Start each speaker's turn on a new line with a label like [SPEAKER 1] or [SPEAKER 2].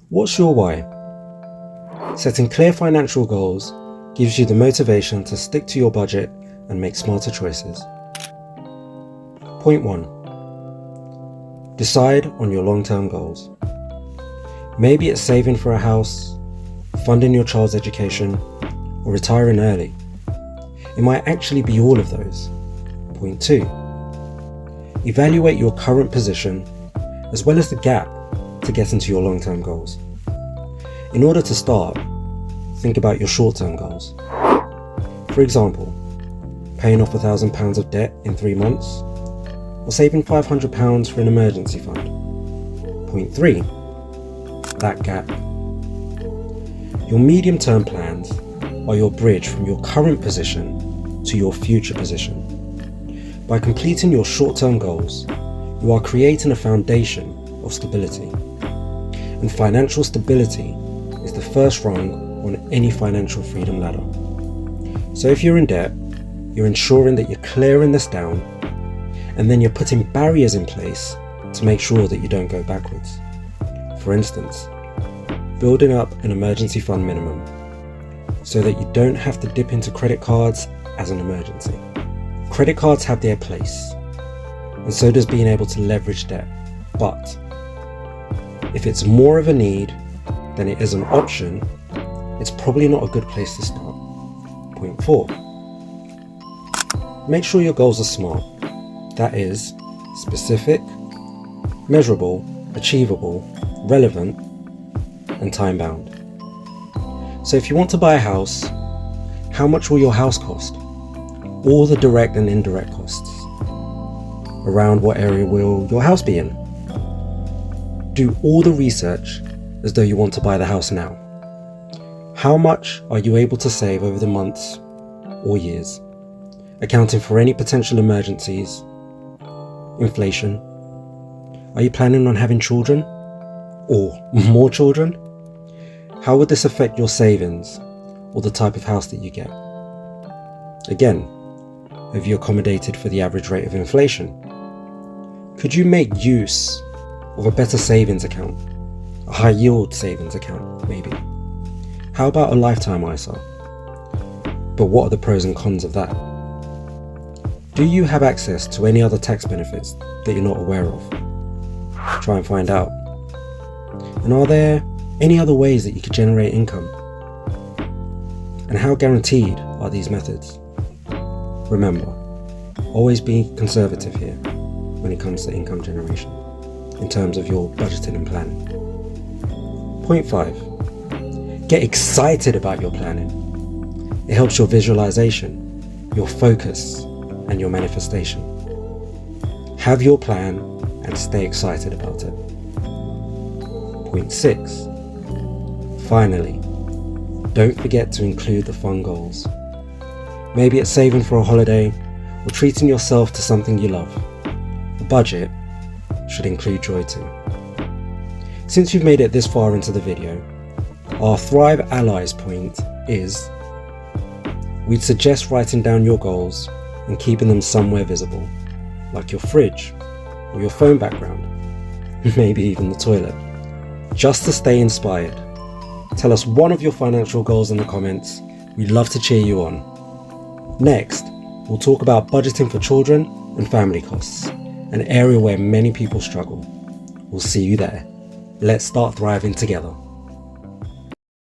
[SPEAKER 1] What's your why? Setting clear financial goals gives you the motivation to stick to your budget and make smarter choices. Point 1. Decide on your long-term goals. Maybe it's saving for a house, funding your child's education, or retiring early. It might actually be all of those. Point 2. Evaluate your current position as well as the gap to get into your long-term goals. In order to start, think about your short-term goals. For example, paying off £1,000 of debt in 3 months, or saving £500 for an emergency fund. Point 3. That gap. Your medium-term plans are your bridge from your current position to your future position. By completing your short-term goals, you are creating a foundation of stability. And financial stability is the first rung on any financial freedom ladder. So if you're in debt, you're ensuring that you're clearing this down, and then you're putting barriers in place to make sure that you don't go backwards. For instance, building up an emergency fund minimum so that you don't have to dip into credit cards as an emergency. Credit cards have their place, and so does being able to leverage debt. But if it's more of a need than it is an option, it's probably not a good place to start. Point 4. Make sure your goals are smart. That is, specific, measurable, achievable, relevant, and time-bound. So if you want to buy a house, how much will your house cost? All the direct and indirect costs. Around what area will your house be in? Do all the research as though you want to buy the house now. How much are you able to save over the months or years, accounting for any potential emergencies, inflation? Are you planning on having children or more children? How would this affect your savings or the type of house that you get? Again, have you accommodated for the average rate of inflation? Could you make use of a better savings account, a high yield savings account maybe? How about a lifetime ISA? But what are the pros and cons of that? Do you have access to any other tax benefits that you're not aware of? Try and find out. And are there any other ways that you could generate income? And how guaranteed are these methods? Remember, always be conservative here when it comes to income generation in terms of your budgeting and planning. Point 5. Get excited about your planning. It helps your visualization, your focus, and your manifestation. Have your plan and stay excited about it. Point 6. Finally, don't forget to include the fun goals. Maybe it's saving for a holiday or treating yourself to something you love. The budget should include joy too. Since you've made it this far into the video, our Thrive Allies point is we'd suggest writing down your goals and keeping them somewhere visible, like your fridge or your phone background, maybe even the toilet, just to stay inspired. Tell us one of your financial goals in the comments. We'd love to cheer you on. Next, we'll talk about budgeting for children and family costs, an area where many people struggle. We'll see you there. Let's start thriving together.